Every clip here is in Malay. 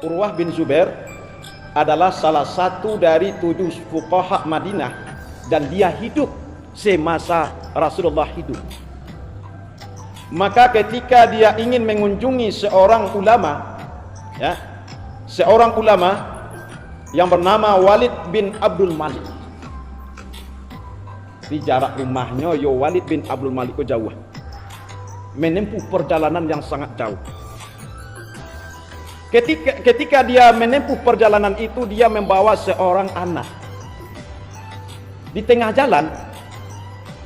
Urwah bin Zubair adalah salah satu dari 7 fuqaha Madinah dan dia hidup semasa Rasulullah hidup. Maka ketika dia ingin mengunjungi seorang ulama, ya, seorang ulama yang bernama Walid bin Abdul Malik. Di jarak rumahnya yo Walid bin Abdul Malik ko jauh. Menempuh perjalanan yang sangat jauh. Ketika dia menempuh perjalanan itu, dia membawa seorang anak. Di tengah jalan,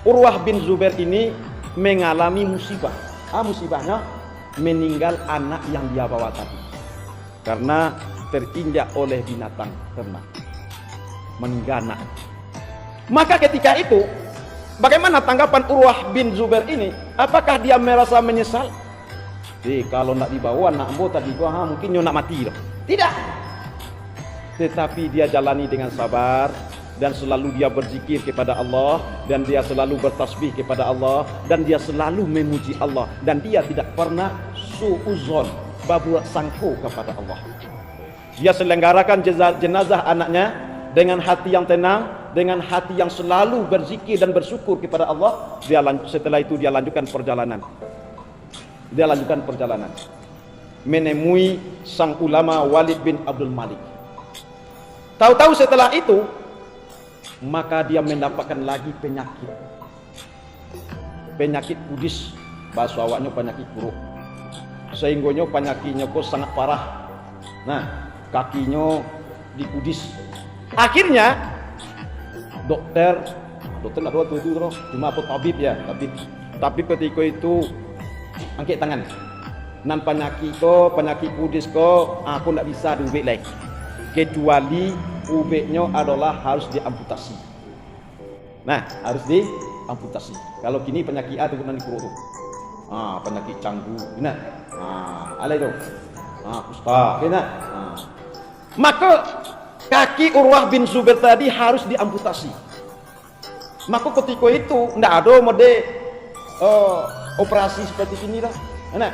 Urwah bin Zubair ini mengalami musibah. Musibahnya meninggal anak yang dia bawa tadi. Karena terinjak oleh binatang ternak. Meninggal anak. Maka ketika itu, bagaimana tanggapan Urwah bin Zubair ini? Apakah dia merasa menyesal? Kalau nak dibawa anak ambo tadi gua mungkin nyo nak mati loh. Tidak. Tetapi dia jalani dengan sabar dan selalu dia berzikir kepada Allah dan dia selalu bertasbih kepada Allah dan dia selalu memuji Allah dan dia tidak pernah suuzon, berbuat sangko kepada Allah. Dia selenggarakan jenazah anaknya dengan hati yang tenang, dengan hati yang selalu berzikir dan bersyukur kepada Allah. Setelah itu dia lanjutkan perjalanan. Menemui sang ulama Walid bin Abdul Malik. Tahu-tahu setelah itu, maka dia mendapatkan lagi penyakit kudis, bahasa awaknya penyakit buruk, sehingga penyakitnya kok sangat parah. Nah, kakinya dikudis. Akhirnya dokter lah itu cuma tabib ya, tapi ketika itu angkat tangan. Nan penyakit kudis ko aku tidak bisa diubek lagi. Kecuali ubeknya adalah harus diamputasi. Nah, harus diamputasi. Kalau kini penyakit A itu nanti kurut tu. Penyakit canggu. Nah, alai tu. Kusta. Kena. Maka kaki Urwah bin Zubair tadi harus diamputasi. Maka ketika itu tidak ada mode operasi seperti ini dah. Nah,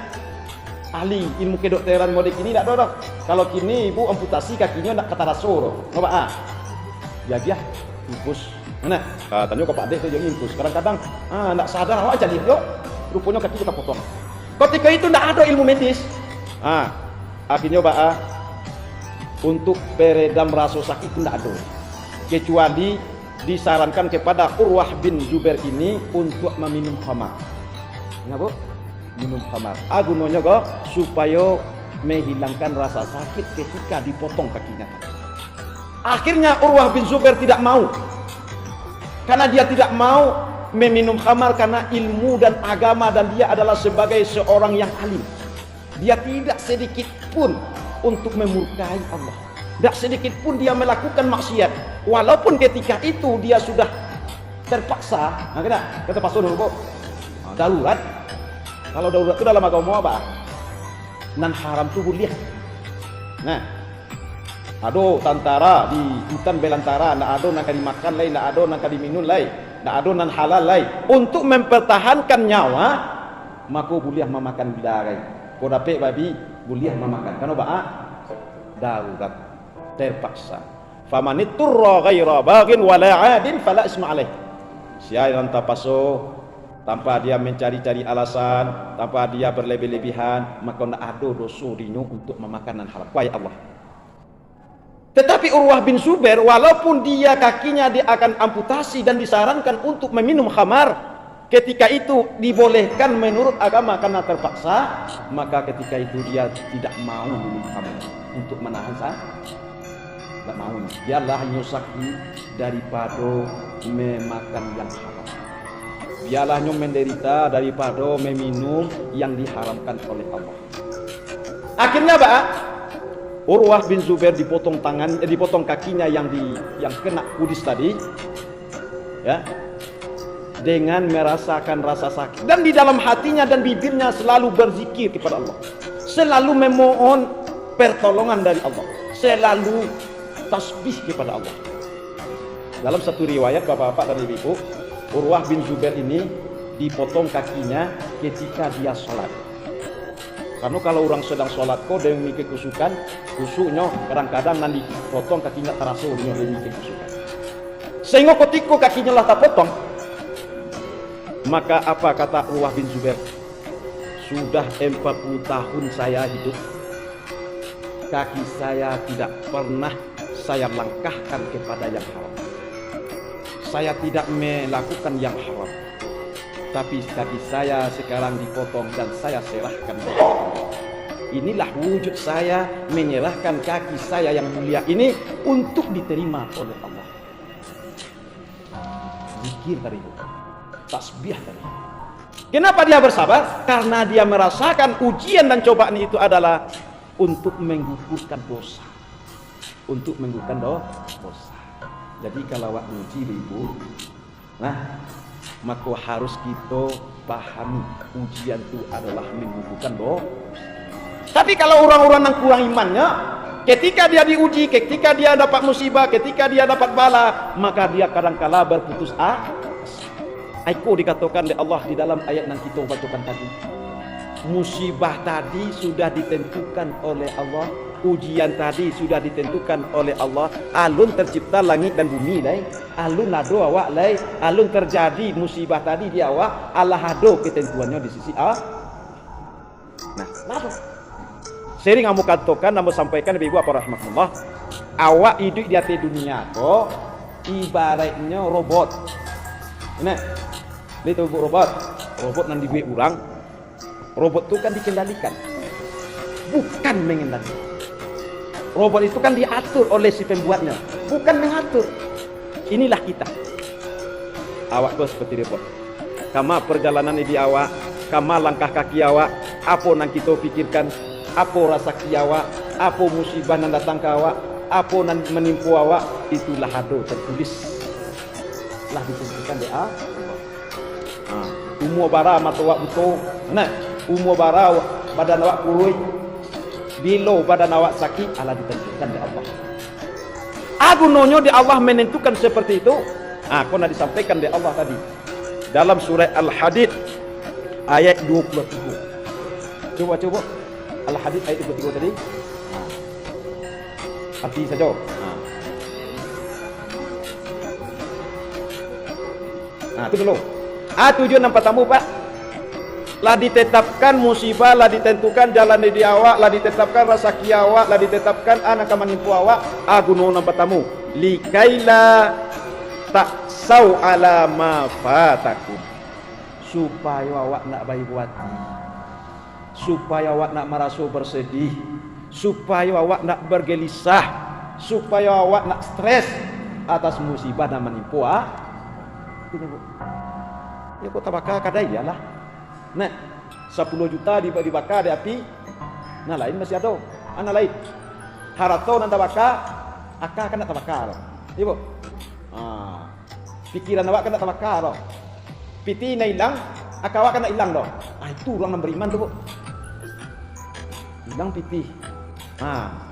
ahli ilmu kedokteran mode kini tak ada dah. Kalau kini ibu amputasi kakinya nak kata rasur. Ngapa dia infus. Nah, katanya kau Pak Dek tu yang infus. Kadang-kadang nak sadar awak jadi yo, rupanya kaki kita potong. Ketika itu tak ada ilmu medis. Akhirnya untuk peredam rasa sakit itu tak ada. Kecuali disarankan kepada Urwah bin Zubair ini untuk meminum khamar. Kenapa? Minum khamar. Gunanya kok supaya menghilangkan rasa sakit ketika dipotong kakinya. Akhirnya Urwah bin Zubair tidak mau. Karena dia tidak mau meminum khamar karena ilmu dan agama dan dia adalah sebagai seorang yang alim. Dia tidak sedikit pun untuk memurkai Allah. Tidak sedikit pun dia melakukan maksiat. Walaupun ketika itu dia sudah terpaksa. Kata pastor dulu kok. Darurat. Kalau darurat itu dalam agama apa? Nan haram tu boleh. Nah, ada tentara di hutan belantara, nak ada nak dimakan lain, nak ada nak diminum lain, nak ada nan halal lain. Untuk mempertahankan nyawa, maka boleh memakan bidara. Kau dapat babi, boleh memakan. Kenapa? Darurat, terpaksa. Famanit turra ghaira baghin wala 'adin fala isma alaih. Siapa yang tapaso tanpa dia mencari-cari alasan, tanpa dia berlebih-lebihan, maka tidak ada dosa dino untuk memakan haram. Wahai Allah. Tetapi Urwah bin Zubair, walaupun dia kakinya dia akan amputasi dan disarankan untuk meminum khamar, ketika itu dibolehkan menurut agama karena terpaksa, maka ketika itu dia tidak mau minum khamar untuk menahan sakit. Tidak mau. Biarlah nyusaki daripada memakan yang haram. Biarlah nyom menderita daripada meminum yang diharamkan oleh Allah. Akhirnya Urwah bin Zubair dipotong kakinya yang kena kudis tadi, ya, dengan merasakan rasa sakit dan di dalam hatinya dan bibirnya selalu berzikir kepada Allah, selalu memohon pertolongan dari Allah, selalu tasbih kepada Allah. Dalam satu riwayat bapak-bapak dan ibu-ibu, Urwah bin Zubair ini dipotong kakinya ketika dia sholat. Karena kalau orang sedang sholat kok dia mikir kusuknya kadang-kadang nanti potong kakinya terasa dia mikir kusukan. Sehingga ketika kakinya lah tak potong, maka apa kata Urwah bin Zubair? Sudah 40 tahun saya hidup, kaki saya tidak pernah saya langkahkan kepada yang haram. Saya tidak melakukan yang haram. Tapi kaki saya sekarang dipotong dan saya serahkan. Inilah wujud saya menyerahkan kaki saya yang mulia ini untuk diterima oleh Allah. Zikir tadi, tasbih tadi. Kenapa dia bersabar? Karena dia merasakan ujian dan cobaan itu adalah untuk menggugurkan dosa. Untuk menggugurkan dosa. Jadi kalau awak uji ibu, nah, maka harus kita pahami ujian itu adalah menggugurkan dosa. Tapi kalau orang-orang yang kurang imannya, ketika dia diuji, ketika dia dapat musibah, ketika dia dapat bala, maka dia kadang-kala berputus asa. Aiko dikatakan oleh Allah di dalam ayat yang kita bacakan tadi. Musibah tadi sudah ditentukan oleh Allah, ujian tadi sudah ditentukan oleh Allah. Alun tercipta langit dan bumi lai, alun ado awak lai, alun terjadi musibah tadi di awak, Allah ado ketentuannya di sisi Allah. Nah, lalu sering kamu katakan, kamu sampaikan ibu apa rahmatullah, awak hidup di atas dunia kok ibaratnya robot. Nah, itu robot nanti gue urang. Robot itu kan dikendalikan, bukan mengendalikan. Robot itu kan diatur oleh si pembuatnya, bukan mengatur. Inilah kita. Awak tuh seperti robot. Kama perjalanan di awak, kama langkah kaki awak, apa yang kita pikirkan, apa rasa awak, apa musibah yang datang ke awak, apa yang menimpa awak, itulah ada tertulis. Lah ditentukan di awak. Umur bara mata awak butuh. Nah, umur bara badan awak kurui. Bila badan awak sakit, Allah ditentukan di Allah. Agunonyo di Allah menentukan seperti itu. Kau nak disampaikan di Allah tadi dalam surah Al-Hadid ayat 23. Coba Al-Hadid ayat 23 tadi. Arti saja. Itu dulu. Tujuan yang pertama Pak, lah ditetapkan musibah, lah ditentukan jalan di awak, lah ditetapkan rasa awak, lah ditetapkan anak menimpa awak. Gunung yang pertama, likaila tak sau ala ma fatakum, supaya awak nak baik hati, supaya awak nak merasa bersedih, supaya awak nak bergelisah, supaya awak nak stres atas musibah yang menimpa awak. Ini Bu. Ya kok tabaka kadai lah. Nah, 10 juta dibakar di api. Nah, lain masih ada. Ana lain. Harato nan tabaka, akak kena tabakar. Ibu. Pikiran awak kena tabakar. Piti na hilang, akak awak kena hilang doh. Itu orang yang beriman tuh, Bu. Hilang piti.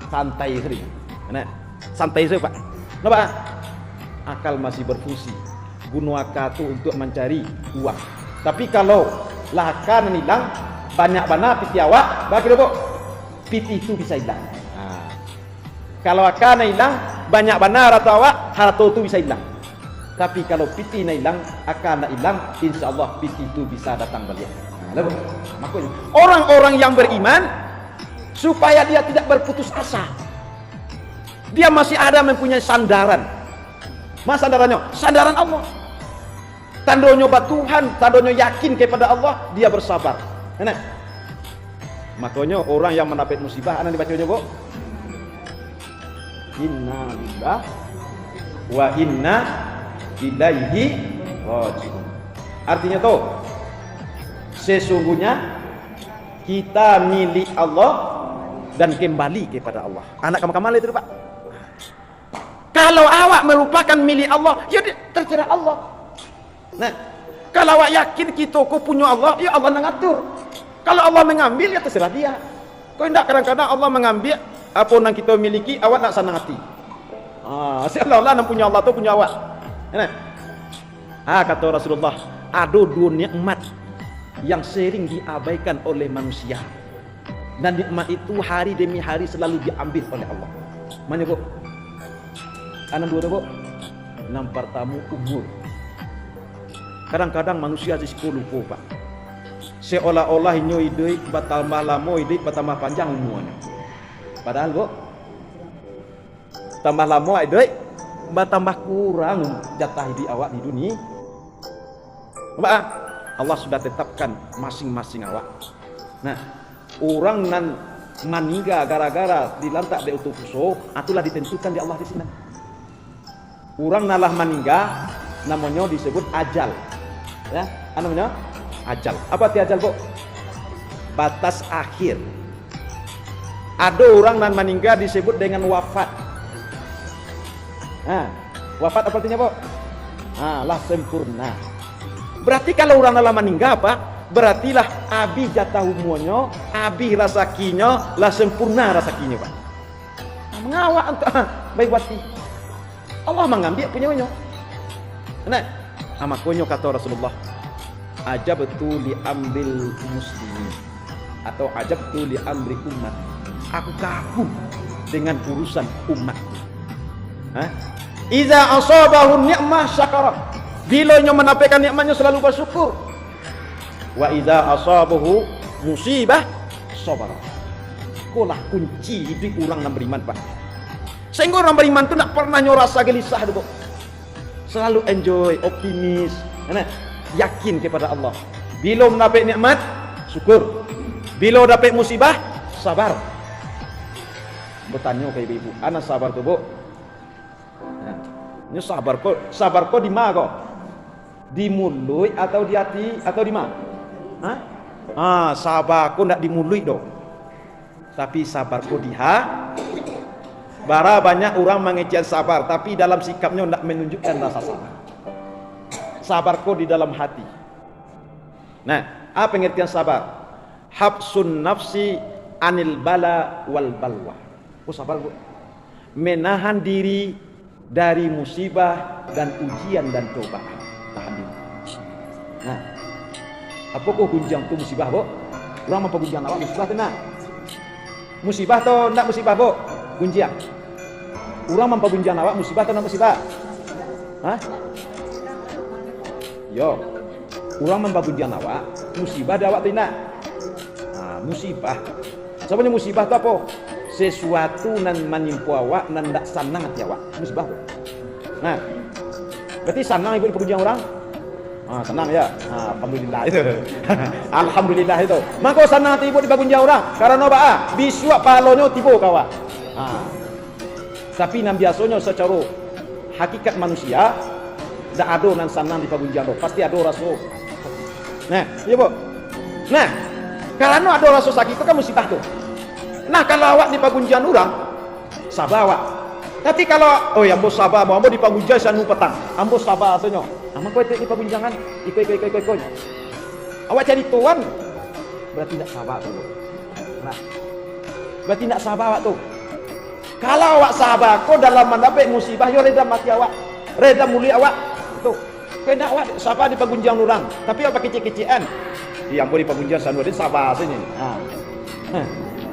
Santai sering. Nah, santai saja, Pak. Kenapa? Akal masih berfungsi. Guna akal itu untuk mencari uang. Tapi kalau laka hilang, banyak bana piti awak, bagi Bu, piti itu bisa hilang. Kalau akal hilang, banyak bana harta awak, harta itu bisa hilang. Tapi kalau piti hilang, akal hilang, insya Allah piti itu bisa datang balik. Makanya orang-orang yang beriman supaya dia tidak berputus asa, dia masih ada mempunyai sandaran. Mas sandarannya, sandaran Allah. Tandonyo Tuhan, tandonyo yakin kepada Allah, dia bersabar. Enak. Makanya orang yang mendapat musibah, anak dibacanya Bu. Inna lillahi wa inna ilaihi raji'un. Artinya tuh, sesungguhnya kita milik Allah dan kembali kepada Allah. Anak kamu itu Pak. Kalau awak merupakan milik Allah, ya terserah Allah. Nah, kalau awak yakin kita kau punya Allah, ya Allah yang ngatur. Kalau Allah mengambil, ya terserah dia. Kau tidak kadang-kadang Allah mengambil apa yang kita miliki, awak nak senang hati. Seolah-olah yang punya Allah tu punya awak. Nah, kata Rasulullah, ada 2 nikmat yang sering diabaikan oleh manusia. Dan nikmat itu hari demi hari selalu diambil oleh Allah. Mana bu? Anak dua bu. Yang pertama umur. Kadang-kadang manusia di sekolah lupa pak. Seolah-olah inyo hidup bertambah lama, hidup bertambah panjang umurnya. Padahal bu, tambah lama hidup bertambah kurang jatah hidup awak di dunia. Pak, Allah sudah tetapkan masing-masing awak. Nah, orang nan meninggal gara-gara dilantak di utuh itulah ditentukan di Allah di sini. Orang nalah meninggal namanya disebut ajal. Ya, namanya ajal. Apa arti ajal, Bu? Batas akhir. Ada orang nan meninggal disebut dengan wafat. Nah, wafat apa artinya, Bu? Lah sempurna. Berarti kalau orang nalah meninggal apa? Berartilah abi jatah umurnya, abi rasakinya, lah sempurna rasakinya, Pak. Mengawak untuk baik wati. Allah mengambil punyanya. Nah, makanya kata Rasulullah, ajab betul diambil muslimin atau ajab betul diambil umat. Aku kagum dengan urusan umatku. Iza asabahu ni'mah syakara. Bila nya menampaikan nikmatnya selalu bersyukur. Wa iza asabahu musibah sabara. Itulah kunci hidup orang yang beriman, Pak. Sehingga orang beriman itu tak pernah nyorasa gelisah dulu. Selalu enjoy, optimis, yakin kepada Allah. Bila mendapat nikmat, syukur. Bila dapat musibah, sabar. Bertanya ke ibu-ibu, anak sabar tu, Bu? Ini sabar kok di mana kok? Di mulut atau di hati atau di mana? Sabar kok tidak di mulut dong. Tapi sabar kok di hati. Bara banyak orang mengejar sabar, tapi dalam sikapnya tidak menunjukkan rasa sabar. Sabar kok di dalam hati. Nah, apa pengertian sabar? Habsun nafsi anil bala wal balwa. Sabar, Bu. Menahan diri dari musibah dan ujian dan cobaan. Tahan diri. Nah, apa kok gunjang tu musibah, Bu? Orang mampu gunjang awak musibah tu nak? Musibah atau tidak musibah, Bu? Gunjang. Orang mampu gunjang awak musibah atau tidak musibah? Yo. Orang mampu gunjang awak musibah ada awak tidak? Musibah. Sebenarnya musibah tu apa? Sesuatu nan menimpa awak nan tak senang hati awak. Musibah tu. Nah, berarti senang ibu dipergunjang orang? Senang ya. Alhamdulillah itu. Alhamdulillah itu. Maka senang hati ibu dipergunjang orang. Karena apa? Bisuak palonyo tiba kawa. Tapi nan biasanya secara hakikat manusia tak ada nan senang dipergunjang tu. Pasti ada rasa. Nah, iya Bu. Nah, karena ada rasa sakit itu kan musibah tu. Nah, kalau awak dipergunjang orang, sabar awak. Tapi kalau ambo sabar, ambo dipergunjang sanu petang. Ambo sabar asanya. Ambo kau di pergunjangan, ikut. Awak jadi tuan, berarti tidak sabar tu. Nah, berarti tidak sabar awak tu. Kalau awak sabar, kau dalam mendapat musibah, yo reda mati awak, reda mulia awak. Tu, kena awak sabar dipergunjang orang. Tapi awak kecil-kecilan, ambo dipergunjang sanu dia sabar asanya.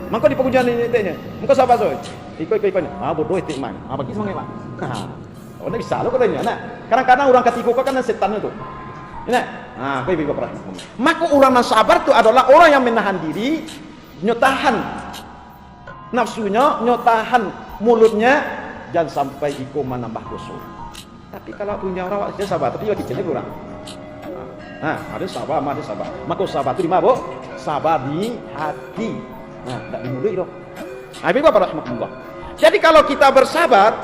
Maka di pengujian ini tanya, muka sabar so, ikut. Bodoh itu man, bagi semangat lah. Oh, tak bisa lo katanya. Nah, kadang-kadang orang ketiga kau kan setan itu. Ini, kau ibu pernah. Maka orang yang sabar itu adalah orang yang menahan diri, nyotahan nafsunya, nyotahan mulutnya, jangan sampai ikut menambah dosa. Tapi kalau punya orang dia sabar, tapi dia kecilnya kurang. Ada sabar, ada sabar. Maka sabar itu di mana, Bu? Sabar di hati. Tak dimulai dong. Ibu Bapak rahmatullah. Jadi kalau kita bersabar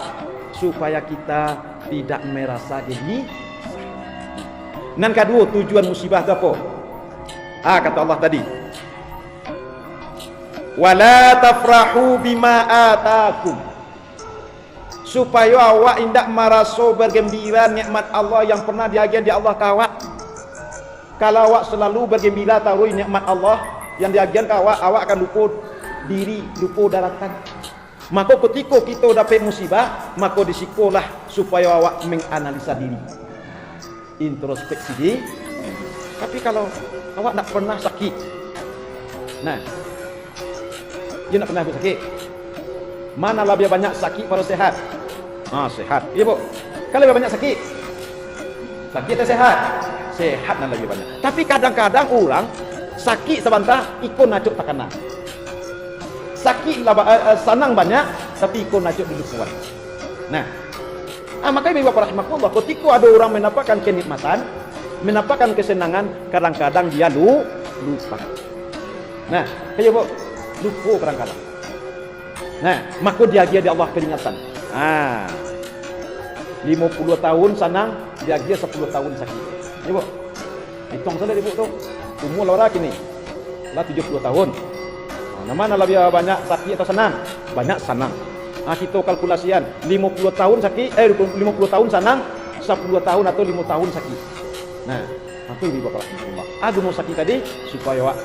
supaya kita tidak merasa geli. Dan kedua, tujuan musibah itu apa? Kata Allah tadi. Wala tafrahu bima atakum. Supaya awak tidak merasa bergembira nikmat Allah yang pernah diagian di Allah kawak. Kalau awak selalu bergembira tahu nikmat Allah yang diagian awak akan lupa diri, lupa daratan. Maka ketika kita dapat musibah, maka disikolah supaya awak menganalisa diri, introspeksi diri. Tapi kalau awak tak pernah sakit, nah Dia nak pernah sakit. Mana lebih banyak sakit pada sehat? Sehat. Iya bu. Kalau lebih banyak sakit, sakit atau sehat? Sehat dan lebih banyak. Tapi kadang-kadang orang sakit sebentar, ikut nacuk tak kena. Sakit senang banyak, tapi ikut nacuk duduk kuat. Nah, makanya Bapak rahimahullah, ketika ada orang mendapatkan kenikmatan, mendapatkan kesenangan, kadang-kadang dia lupa. Nah, kayak bu, lupa kadang-kadang. Nah, maka dia di Allah peringatan. 50 tahun senang, dia 10 tahun sakit. Ibu, hitung saja ibu tu. Umur orang kini, lah 70 tahun. Mana lebih banyak sakit atau senang? Banyak senang. Kita kalkulasian 50 tahun sakit, 50 tahun senang, 10 tahun atau 5 tahun sakit. Nah, itu ibu bapak Allah. Aku mau sakit tadi supaya awak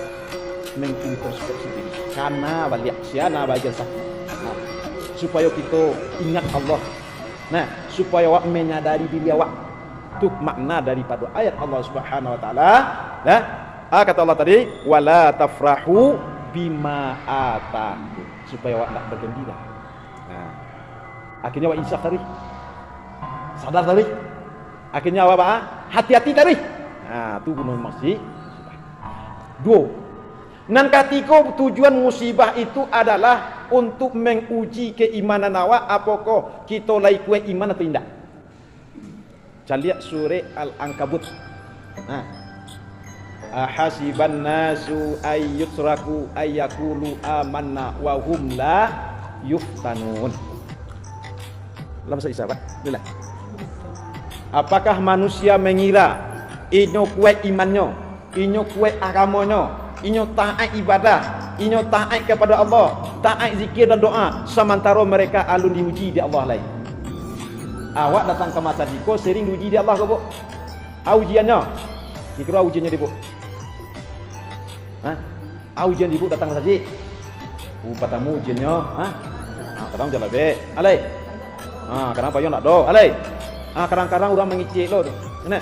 mengintrospeksi diri. Karena balik siana bagian sakit. Nah, supaya kita ingat Allah. Nah, supaya awak menyadari diri awak. Itu makna daripada ayat Allah Subhanahu wa taala. Nah, kata Allah tadi, wala tafrahu bima ataku. Supaya awak tak bergembira. Nah, akhirnya awak insaf tadi. Sadar tadi. Akhirnya awak hati-hati tadi. Nah, itu gunung masih. Dua. Dan ketika tujuan musibah itu adalah untuk menguji keimanan awak, apakah kita layak kuat iman atau tidak. Lihat surah Al-Ankabut. Nah, ahasiban nasu ayyutraku ayyakulu amanna wa hum la yuftanun. Dalam bahasa Isyarat, bila? Apakah manusia mengira inyo kuat imannya, inyo kuat agamanya, inyo taat ibadah, inyo taat kepada Allah, taat zikir dan doa, sementara mereka alun diuji di Allah lain. Awak datang ke masjid kau sering diuji di Allah ke bu? Ujiannya, kira ujiannya di bu? Ujian di bu datang ke masjid. Patamu ujiannya, kadang jalan be, alai. Kadang payung nak do, alai. Kadang-kadang orang mengicik lo tu. Mana?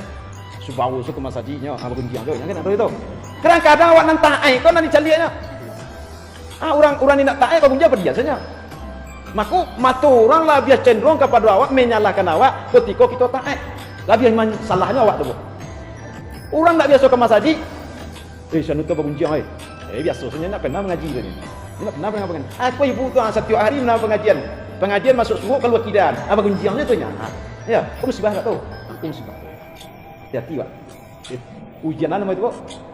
Subawu ke masjidnya, bergunjing tu, yang kena itu. Kadang-kadang awak nak taat, kau nak dicaliaknya. Orang ni nak taat, kau bunyi apa biasanya? Maka mata orang lah bias cenderung kepada awak menyalahkan awak ketika kita taat. Lebih salahnya awak tu. Orang tak biasa ke masjid. Saya nak bergunjing biasa sebenarnya nak pernah mengaji tu ni. Nak pernah mengaji. Aku ibu tu setiap hari nak pengajian. Pengajian masuk subuh keluar kidan. Bergunjingnya tu nya. Ya, kamu musibah tak tahu? Musibah. Hati-hati wak. Ujian apa itu?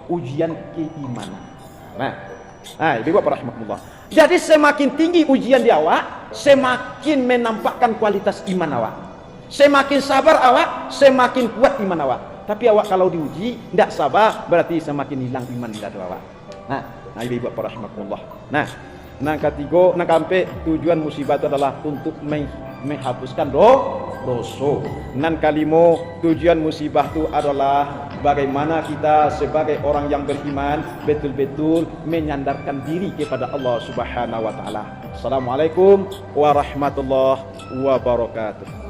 Ujian keimanan. Nah, ibu bapak rahmatullah. Jadi semakin tinggi ujian di awak, semakin menampakkan kualitas iman awak. Semakin sabar awak, semakin kuat iman awak. Tapi awak kalau diuji tidak sabar, berarti semakin hilang iman di dalam awak. Nah, ibu bapak rahmatullah. Nah, ketiga, nak sampai tujuan musibah itu adalah untuk menghapuskan dosa. Nan kalimo tujuan musibah itu adalah bagaimana kita sebagai orang yang beriman betul-betul menyandarkan diri kepada Allah Subhanahu wa taala. Assalamualaikum warahmatullahi wabarakatuh.